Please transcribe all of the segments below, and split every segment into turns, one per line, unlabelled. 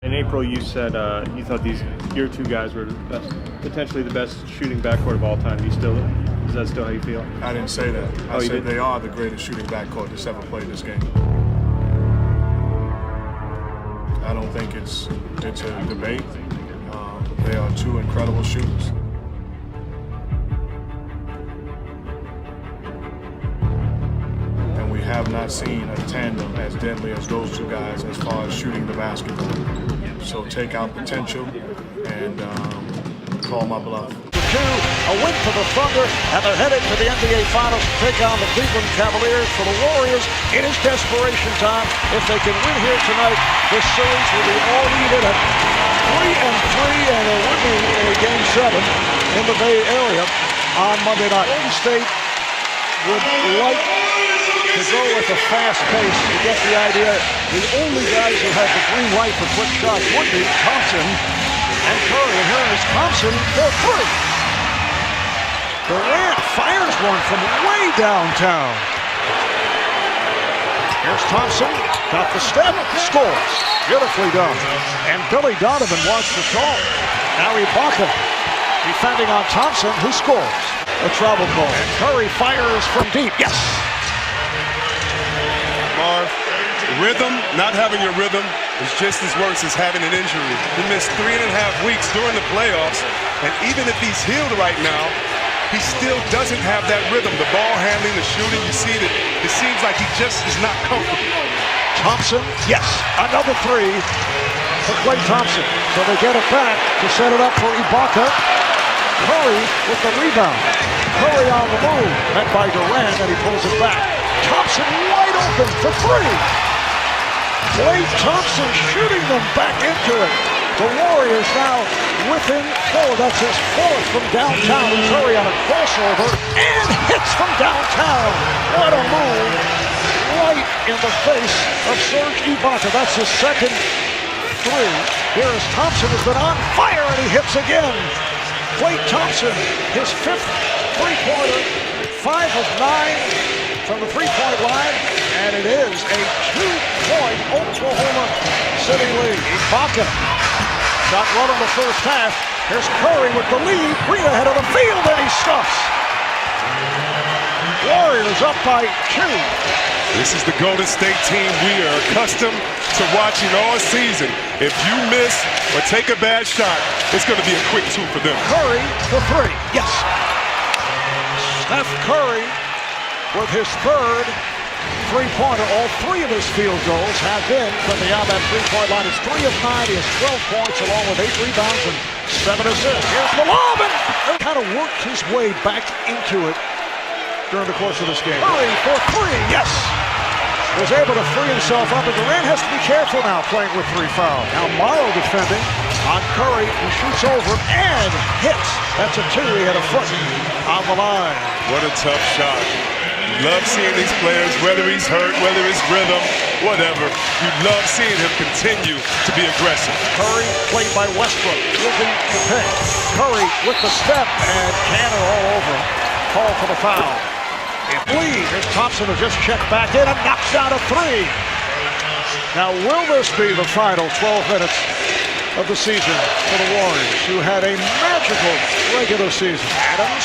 In April, you said you thought your two guys were the best, potentially the best shooting backcourt of all time. Is that still how you feel?
I didn't say that. I said they are the greatest shooting backcourt that's ever played this game. I don't think it's a debate. They are two incredible shooters. And we have not seen a tandem as deadly as those two guys as far as shooting the basketball. So take out potential and call my bluff.
A win for the Thunder, and they're headed to the NBA Finals to take on the Cleveland Cavaliers. For the Warriors, it is desperation time. If they can win here tonight, this series will be all needed at 3-3, and they will be in a Game 7 in the Bay Area on Monday night. Golden State would like to go with a fast pace. You get the idea. The only guys who have the green light for quick shots would be Thompson and Curry. And here is Thompson for three. Durant fires one from way downtown. Here's Thompson, got the step, scores. Beautifully done. And Billy Donovan wants the call. Now Ibaka defending on Thompson, who scores. A travel call. And Curry fires from deep. Yes.
Marv, rhythm, not having your rhythm is just as worse as having an injury. He missed 3.5 weeks during the playoffs, and even if he's healed right now, he still doesn't have that rhythm. The ball handling, the shooting, you see that it seems like he just is not comfortable.
Thompson, yes, another three for Klay Thompson. So they get it back to set it up for Ibaka. Curry with the rebound. Curry on the move, met by Durant, and he pulls it back. Thompson wide open for three. Klay Thompson shooting them back into it. The Warriors now within four. That's his fourth from downtown. Curry on a crossover and hits from downtown. What a move. Right in the face of Serge Ibaka. That's his second three. Here's Thompson, has been on fire, and he hits again. Klay Thompson, his fifth three-pointer, 5 of 9 from the three-point line, and it is a 2-point Oklahoma City lead. Ibaka shot one in the first half. Here's Curry with the lead. Green ahead of the field, and he stuffs. Warriors up by 2.
This is the Golden State team we are accustomed to watching all season. If you miss or take a bad shot, it's going to be a quick 2 for them.
Curry for 3. Yes. Steph Curry with his third three-pointer. All 3 of his field goals have been from beyond that three-point line. It's 3 of 9. He has 12 points along with 8 rebounds and 7 assists. Here's the lob, and kind of worked his way back into it during the course of this game. Curry for 3. Yes. Was able to free himself up, and Durant has to be careful now playing with 3 fouls. Now Morrow defending on Curry, who shoots over and hits. That's a 2. He had a foot on the line.
What a tough shot. You love seeing these players, whether he's hurt, whether it's rhythm, whatever. You love seeing him continue to be aggressive.
Curry played by Westbrook, using the pick. Curry with the step, and Cannon all over. Call for the foul. Lead. Here's Thompson, who just checked back in and knocks down a 3. Now, will this be the final 12 minutes of the season for the Warriors, who had a magical regular season? Adams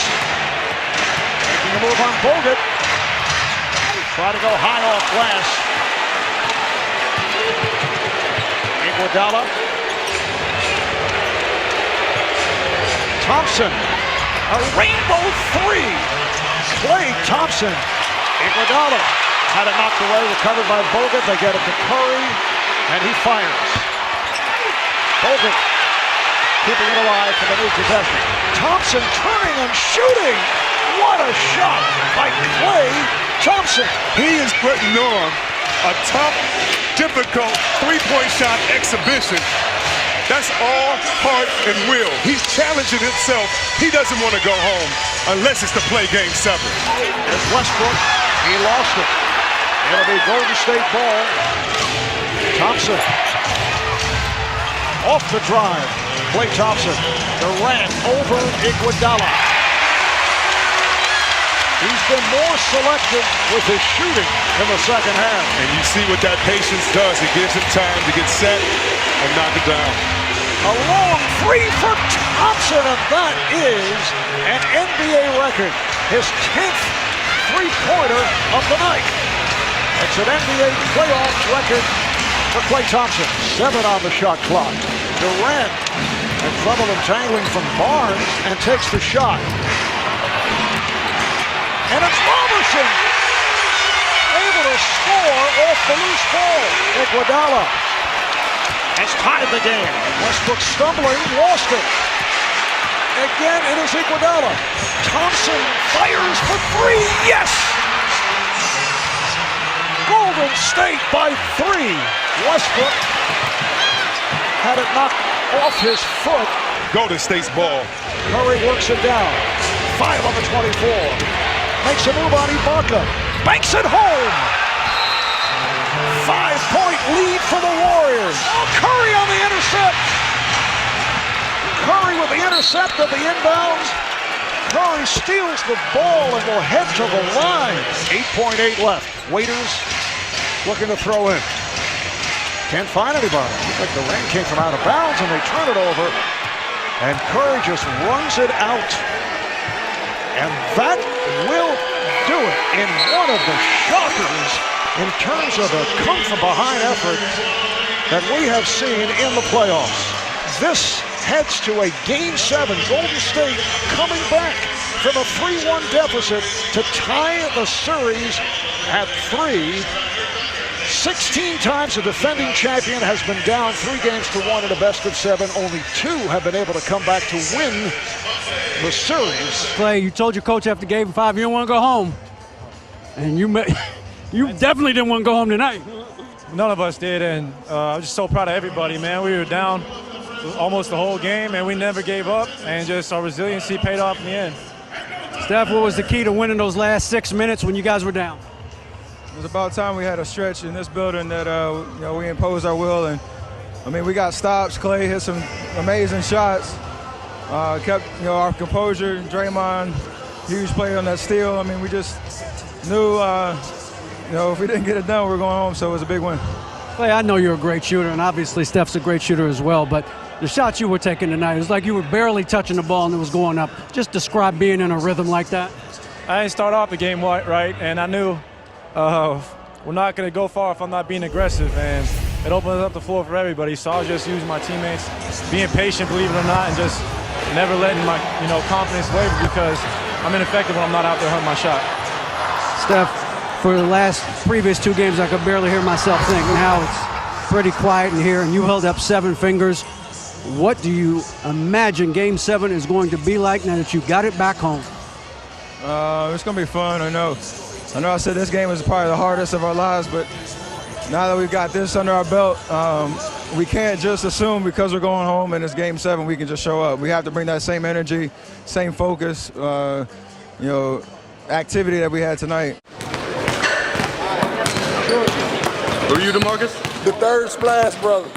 making a move on Bogut. Try to go high off glass. Iguodala. Thompson. A rainbow 3. Klay Thompson. Iguodala had it knocked away, recovered by Bogut. They get it to Curry, and he fires. Bogut keeping it alive for the new possession. Thompson turning and shooting. What a shot by Klay Thompson.
He is putting on a tough, difficult three-point shot exhibition. That's all heart and will. He's challenging himself. He doesn't want to go home unless it's to play Game 7.
There's Westbrook. He lost it. It'll be Golden State ball. Thompson. Off the drive. Klay Thompson. Durant over Iguodala. He's been more selective with his shooting in the second half.
And you see what that patience does. It gives him time to get set and knock it down.
A long three for Thompson, and that is an NBA record. His 10th three-pointer of the night. It's an NBA playoffs record for Klay Thompson. 7 on the shot clock. Durant in trouble entangling from Barnes and takes the shot. And it's Robertson able to score off the loose ball. Iguodala has tied the game. Westbrook stumbling, lost it. Again, it is Iguodala. Thompson fires for 3. Yes! Golden State by 3. Westbrook had it knocked off his foot.
Golden State's ball.
Curry works it down. 5 on the 24. Makes a move on Ibaka. Banks it home. 5-point lead for the Warriors. Oh, Curry on the intercept. Curry with the intercept of the inbounds. Curry steals the ball and will head to the line. 8.8 left. Waiters looking to throw in. Can't find anybody. Looks like the rain came from out of bounds and they turn it over. And Curry just runs it out. And that will do it in one of the shockers in terms of a come-from-behind effort that we have seen in the playoffs. This heads to a Game 7. Golden State coming back from a 3-1 deficit to tie the series at 3. 16 times the defending champion has been down 3 games to 1 in a best of 7. Only 2 have been able to come back to win the series.
Klay, you told your coach after Game 5 you didn't want to go home. And you definitely didn't want to go home tonight.
None of us did, and I'm just so proud of everybody, man. We were down almost the whole game, and we never gave up, and just our resiliency paid off in the end.
Steph, what was the key to winning those last 6 minutes when you guys were down?
It was about time we had a stretch in this building that we imposed our will, and I mean we got stops. Klay hit some amazing shots, kept our composure. Draymond, huge play on that steal. I mean we just knew if we didn't get it done, we were going home. So it was a big win.
Klay, I know you're a great shooter, and obviously Steph's a great shooter as well. But the shots you were taking tonight, it was like you were barely touching the ball and it was going up. Just describe being in a rhythm like that.
I didn't start off the game right, and I knew we're not going to go far if I'm not being aggressive, and it opens up the floor for everybody. So I was just using my teammates, being patient, believe it or not, and just never letting my confidence waver because I'm ineffective when I'm not out there hunting my shot.
Steph, for the previous 2 games, I could barely hear myself think. Now it's pretty quiet in here, and you held up 7 fingers. What do you imagine Game 7 is going to be like now that you got it back home?
It's going to be fun, I know I said this game is probably the hardest of our lives, but now that we've got this under our belt, we can't just assume because we're going home and it's Game 7 we can just show up. We have to bring that same energy, same focus, activity that we had tonight.
Who are you, DeMarcus?
The third splash, brother.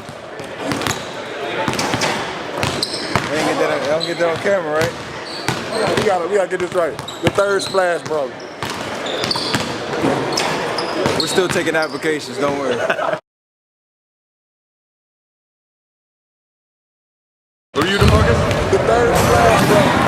I don't get that on camera, right? We gotta get this right. The third splash, brother. We're still taking applications, don't worry.
Who are you, DeMarcus?
The third splash, brother.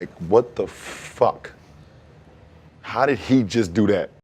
Like, what the fuck? How did he just do that?